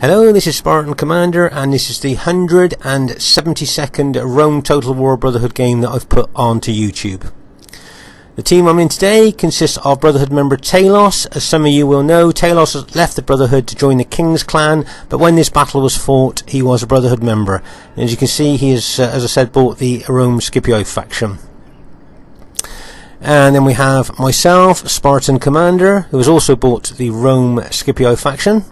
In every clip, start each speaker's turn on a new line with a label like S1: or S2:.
S1: Hello, this is Spartan Commander, and this is the 172nd Rome Total War Brotherhood game that I've put onto YouTube. The team I'm in today consists of Brotherhood member Talos. As some of you will know, Talos left the Brotherhood to join the King's Clan, but when this battle was fought, he was a Brotherhood member. And as you can see, he has, as I said, bought the Rome Scipio faction. And then we have myself, Spartan Commander, who has also bought the Rome Scipio faction.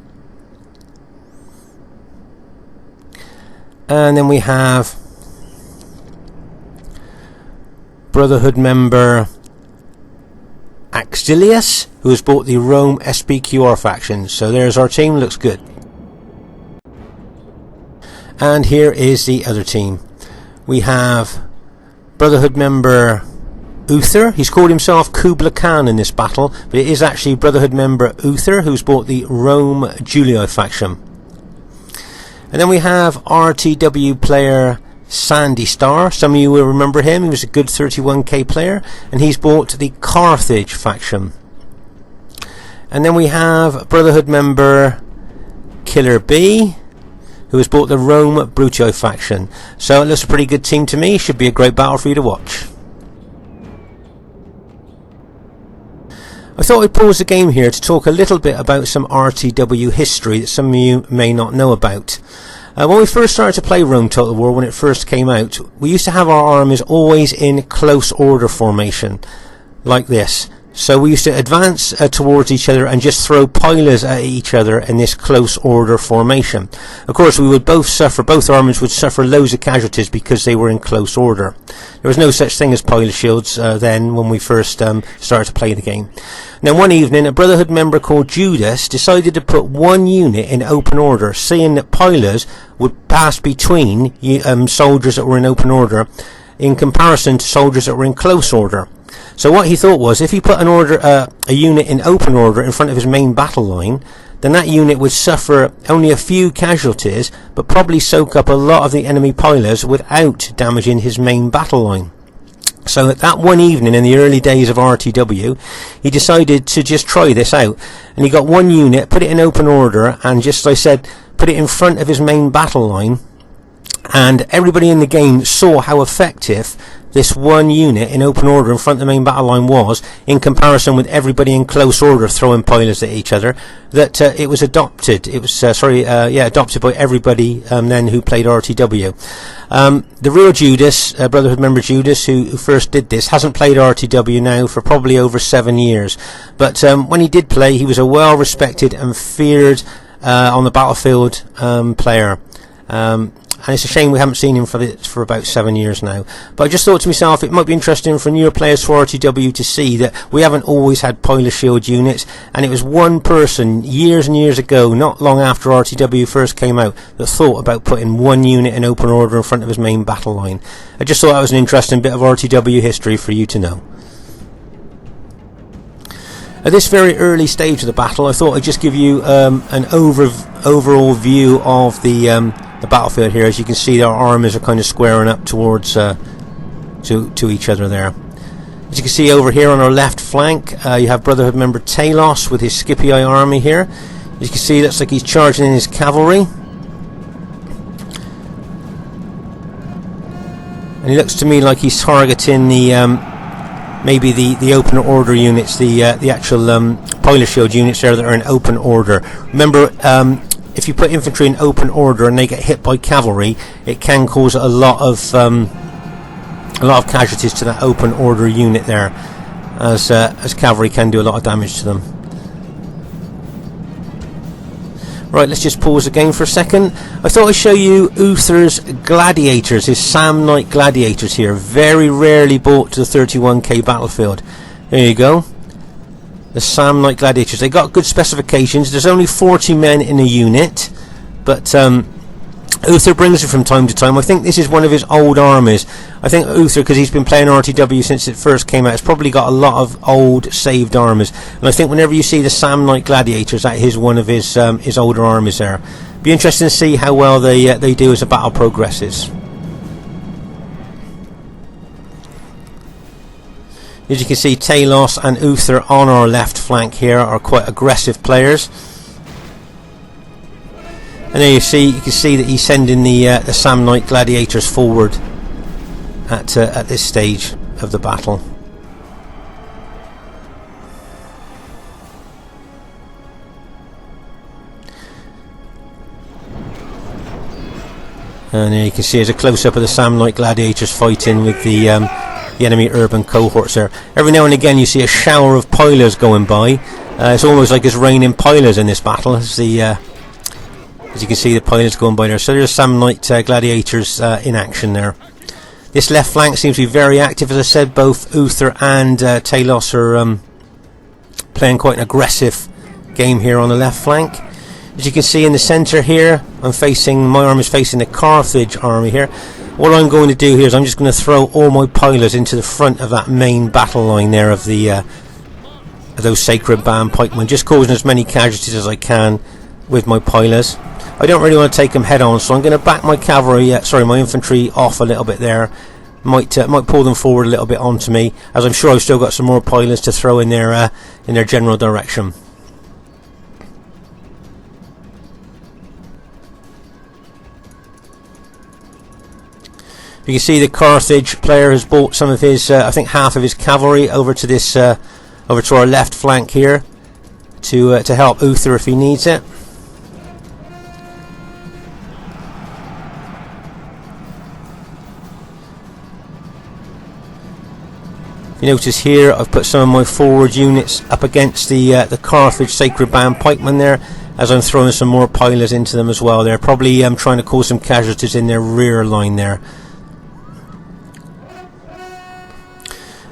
S1: And then we have Brotherhood member Axilius, who has bought the Rome SPQR faction. So there's our team, looks good. And here is the other team. We have Brotherhood member Uther. He's called himself Kubla Khan in this battle, but it is actually Brotherhood member Uther who's bought the Rome Julio faction. And then we have RTW player Sandy Star. Some of you will remember him. He was a good 31k player, and he's bought the Carthage faction. And then we have Brotherhood member Killer B, who has bought the Rome Brucio faction. So it looks a pretty good team to me. Should be a great battle for you to watch. I thought I'd pause the game here to talk a little bit about some RTW history that some of you may not know about. When we first started to play Rome Total War, when it first came out, we used to have our armies always in close order formation, like this. So we used to advance towards each other and just throw pilers at each other in this close order formation. Of course, we would both armies would suffer loads of casualties because they were in close order. There was no such thing as pilot shields then when we first started to play the game. Now one evening, a Brotherhood member called Judas decided to put one unit in open order, seeing that pilers would pass between soldiers that were in open order in comparison to soldiers that were in close order. So what he thought was, if he put a unit in open order in front of his main battle line, then that unit would suffer only a few casualties, but probably soak up a lot of the enemy pilers without damaging his main battle line. So at that one evening in the early days of RTW, he decided to just try this out. And he got one unit, put it in open order, and just as I said, put it in front of his main battle line. And everybody in the game saw how effective this one unit in open order in front of the main battle line was in comparison with everybody in close order throwing pilers at each other, that it was adopted. It was adopted by everybody then who played RTW. The real Judas, Brotherhood member Judas, who first did this, hasn't played RTW now for probably over 7 years. But when he did play, he was a well respected and feared on the battlefield player. And it's a shame we haven't seen him for about 7 years now. But I just thought to myself, it might be interesting for newer players for RTW to see that we haven't always had pilot shield units, and it was one person years and years ago, not long after RTW first came out, that thought about putting one unit in open order in front of his main battle line. I just thought that was an interesting bit of RTW history for you to know. At this very early stage of the battle, I thought I'd just give you an overall view of the battlefield here. As you can see, our armies are kind of squaring up towards to each other there. As you can see over here on our left flank, you have Brotherhood member Talos with his Scipii army here. As you can see, looks like he's charging in his cavalry. And it looks to me like he's targeting the maybe the open order units, the actual pilot shield units there that are in open order. Remember, if you put infantry in open order and they get hit by cavalry, it can cause a lot of casualties to that open order unit there, as cavalry can do a lot of damage to them. Right, let's just pause the game for a second. I thought I'd show you Uther's Gladiators, his Samnite Gladiators here. Very rarely bought to the 31k battlefield. There you go. The Samnite Gladiators. They got good specifications. There's only 40 men in a unit, but Uther brings it from time to time. I think this is one of his old armies. I think Uther, because he's been playing RTW since it first came out, has probably got a lot of old saved armies. And I think whenever you see the Samnite Gladiators, that is one of his older armies there. Be interesting to see how well they do as the battle progresses. As you can see, Talos and Uther on our left flank here are quite aggressive players. And there you can see that he's sending the Samnite Gladiators forward at this stage of the battle. And there you can see there's a close-up of the Samnite Gladiators fighting with the enemy urban cohorts there. Every now and again you see a shower of pilers going by. It's almost like it's raining pilers in this battle, as you can see the pilers going by there. So there's Samnite Gladiators in action there. This left flank seems to be very active. As I said, both Uther and Talos are playing quite an aggressive game here on the left flank. As you can see in the centre here, my arm is facing the Carthage army here. What I'm going to do here is I'm just going to throw all my pilers into the front of that main battle line there of those sacred band pikemen, just causing as many casualties as I can with my pilers. I don't really want to take them head on, so I'm going to back my my infantry off a little bit there. Might pull them forward a little bit onto me, as I'm sure I've still got some more pilers to throw in their general direction. You can see the Carthage player has brought some of his, I think half of his cavalry over to this, over to our left flank here, to help Uther if he needs it. You notice here I've put some of my forward units up against the Carthage Sacred Band pikemen there, as I'm throwing some more pilers into them as well. They're probably trying to cause some casualties in their rear line there.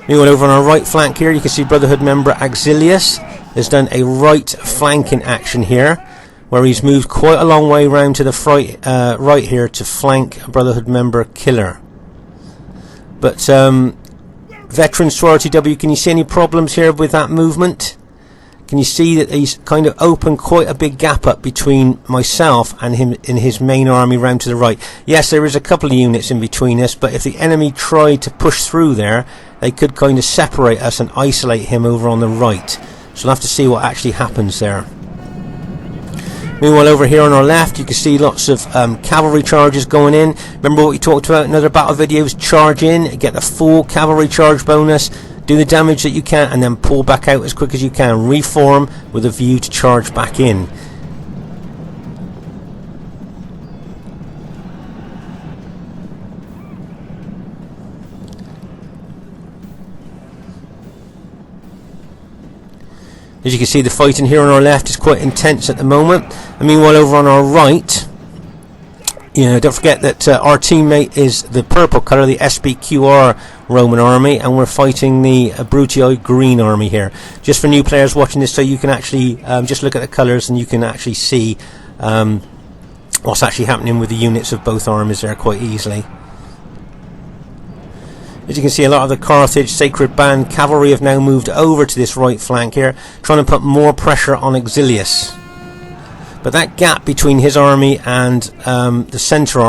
S1: Meanwhile, over on our right flank here, you can see Brotherhood member Auxilius has done a right flanking action here, where he's moved quite a long way round to the right here to flank Brotherhood member Killer. But veterans to RTW, can you see any problems here with that movement? Can you see that he's kind of opened quite a big gap up between myself and him in his main army round to the right? Yes, there is a couple of units in between us, but if the enemy tried to push through there, they could kind of separate us and isolate him over on the right. So we'll have to see what actually happens there. Meanwhile, over here on our left, you can see lots of cavalry charges going in. Remember what we talked about in other battle videos? Charge in, get the full cavalry charge bonus, do the damage that you can, and then pull back out as quick as you can. Reform with a view to charge back in. As you can see, the fighting here on our left is quite intense at the moment. And meanwhile, over on our right, don't forget that our teammate is the purple colour, the SBQR Roman army, and we're fighting the Brutii green army here. Just for new players watching this, so you can actually just look at the colours and you can actually see what's actually happening with the units of both armies there quite easily. As you can see, a lot of the Carthage Sacred Band cavalry have now moved over to this right flank here, trying to put more pressure on Auxilius. But that gap between his army and the centre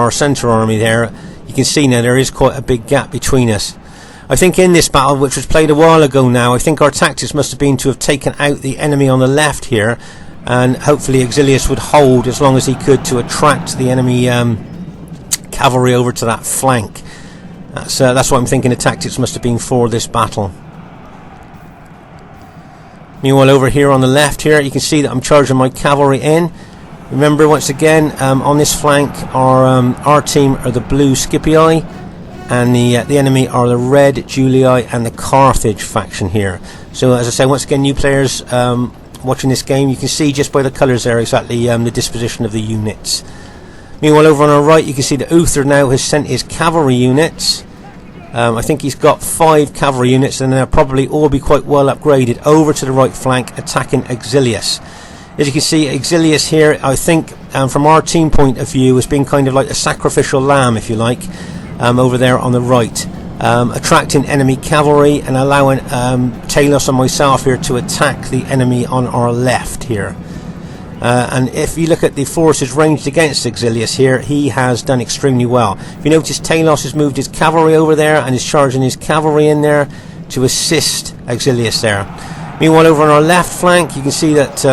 S1: army there, you can see now there is quite a big gap between us. I think in this battle, which was played a while ago now, I think our tactics must have been to have taken out the enemy on the left here, and hopefully Auxilius would hold as long as he could to attract the enemy cavalry over to that flank. That's what I'm thinking the tactics must have been for this battle. Meanwhile, over here on the left here, you can see that I'm charging my cavalry in. Remember, once again, on this flank, our team are the blue Scipii, and the enemy are the red Julii and the Carthage faction here. So, as I say, once again, new players watching this game, you can see just by the colours there exactly the disposition of the units. Meanwhile, over on our right, you can see that Uther now has sent his cavalry units. I think he's got 5 cavalry units, and they'll probably all be quite well upgraded over to the right flank, attacking Auxilius. As you can see, Auxilius here, I think, from our team point of view, has been kind of like a sacrificial lamb, if you like, over there on the right, attracting enemy cavalry and allowing Talos and myself here to attack the enemy on our left here. And if you look at the forces ranged against Auxilius here, he has done extremely well. If you notice, Talos has moved his cavalry over there and is charging his cavalry in there to assist Auxilius there. Meanwhile, over on our left flank, you can see that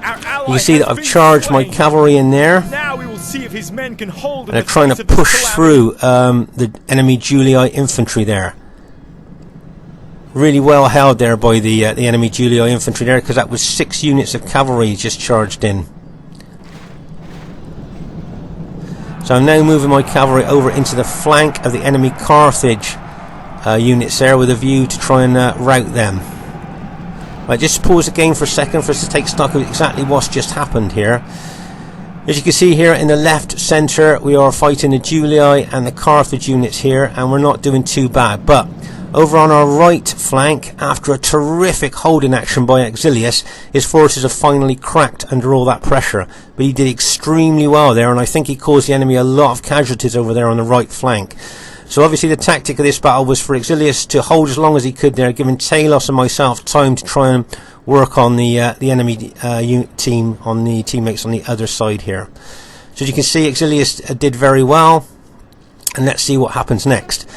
S1: You can see that I've charged my cavalry in there.
S2: Now we will see if his men can hold.
S1: And they're trying to push through the enemy Julii infantry there. Really well held there by the enemy Julii infantry there, because that was 6 units of cavalry just charged in. So I'm now moving my cavalry over into the flank of the enemy Carthage units there, with a view to try and rout them. Right, just pause the game for a second for us to take stock of exactly what's just happened here. As you can see here in the left centre, we are fighting the Julii and the Carthage units here, and we're not doing too bad. But over on our right flank, after a terrific holding action by Exilius, his forces have finally cracked under all that pressure. But he did extremely well there, and I think he caused the enemy a lot of casualties over there on the right flank. So obviously the tactic of this battle was for Exilius to hold as long as he could there, giving Talos and myself time to try and work on the enemy team, on the teammates on the other side here. So as you can see, Exilius did very well, and let's see what happens next.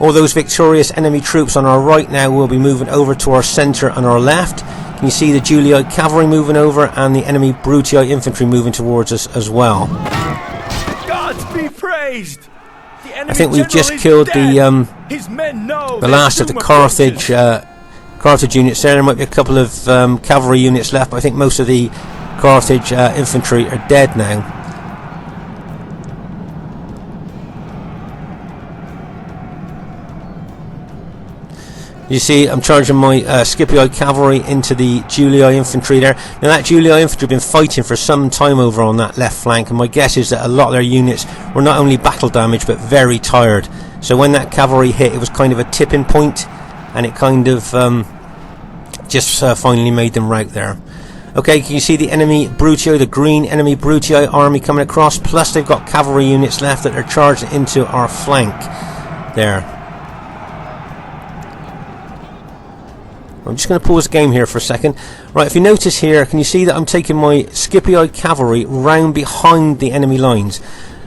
S1: All those victorious enemy troops on our right now will be moving over to our centre and our left. Can you see the Julii cavalry moving over, and the enemy Brutii infantry moving towards us as well?
S2: Gods be praised!
S1: I think we've just killed the last of the Carthage units there. There might be a couple of cavalry units left, but I think most of the Carthage infantry are dead now. You see, I'm charging my Scipii cavalry into the Julii infantry there. Now that Julii infantry have been fighting for some time over on that left flank, and my guess is that a lot of their units were not only battle damaged but very tired. So when that cavalry hit, it was kind of a tipping point, and it kind of just finally made them rout there. Okay, can you see the enemy Brutii, the green enemy Brutii army coming across? Plus they've got cavalry units left that are charging into our flank there. I'm just going to pause the game here for a second. Right, if you notice here, can you see that I'm taking my Scipii cavalry round behind the enemy lines?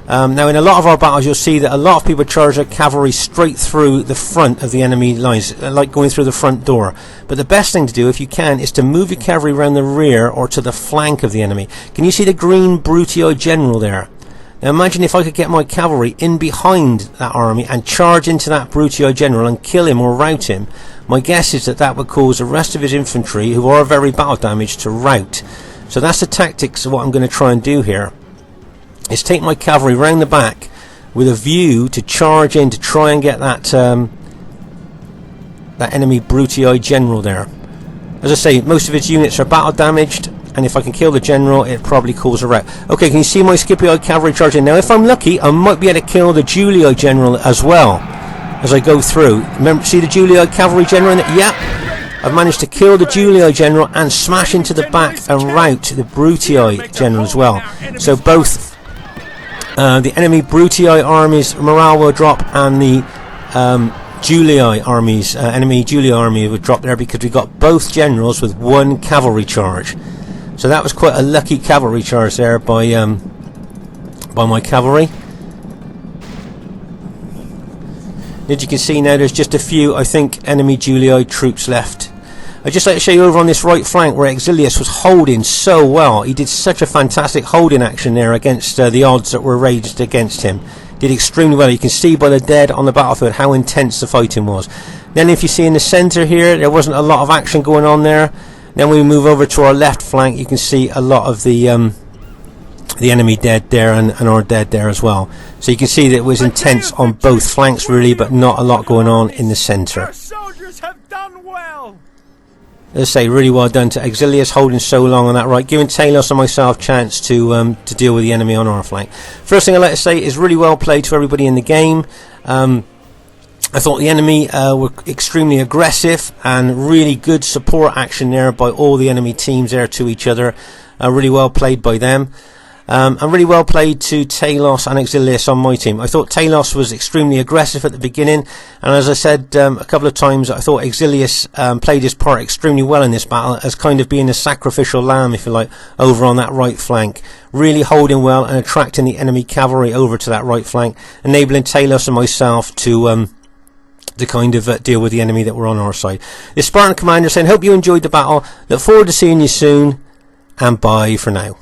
S1: Now in a lot of our battles you'll see that a lot of people charge their cavalry straight through the front of the enemy lines, like going through the front door. But the best thing to do, if you can, is to move your cavalry around the rear or to the flank of the enemy. Can you see the green Brutii general there? Now imagine if I could get my cavalry in behind that army and charge into that Brutii general and kill him or rout him. My guess is that that would cause the rest of his infantry, who are very battle damaged, to rout. So that's the tactics of what I'm going to try and do here. Is take my cavalry round the back with a view to charge in to try and get that that enemy Brutii general there. As I say, most of his units are battle damaged, and if I can kill the general, it probably cause a rout. Okay, can you see my Scipii cavalry charging? Now if I'm lucky, I might be able to kill the Julii general as well as I go through. Remember, see the Julii cavalry general? Yep, I've managed to kill the Julii general and smash into the back and rout the Brutii general as well. So both the enemy Brutii armies morale will drop, and the Julii armies, enemy Julii army would drop there, because we got both generals with one cavalry charge. So that was quite a lucky cavalry charge there by my cavalry. As you can see now, there's just a few, I think, enemy Julii troops left. I'd just like to show you over on this right flank where Exilius was holding so well. He did such a fantastic holding action there against the odds that were raised against him. Did extremely well. You can see by the dead on the battlefield how intense the fighting was. Then if you see in the centre here, there wasn't a lot of action going on there. Then we move over to our left flank, you can see a lot of the enemy dead there, and our dead there as well. So you can see that it was intense on both flanks really, but not a lot going on in the centre.
S2: Soldiers have done well.
S1: As I say, really well done to Exilius holding so long on that right, giving Talos and myself a chance to deal with the enemy on our flank. First thing I'd like to say is really well played to everybody in the game. I thought the enemy were extremely aggressive, and really good support action there by all the enemy teams there to each other. Really well played by them. And really well played to Talos and Exilius on my team. I thought Talos was extremely aggressive at the beginning, and as I said a couple of times, I thought Exilius played his part extremely well in this battle, as kind of being a sacrificial lamb, if you like, over on that right flank. Really holding well and attracting the enemy cavalry over to that right flank, enabling Talos and myself to kind of deal with the enemy that were on our side. The Spartan commander saying, hope you enjoyed the battle, look forward to seeing you soon, and bye for now.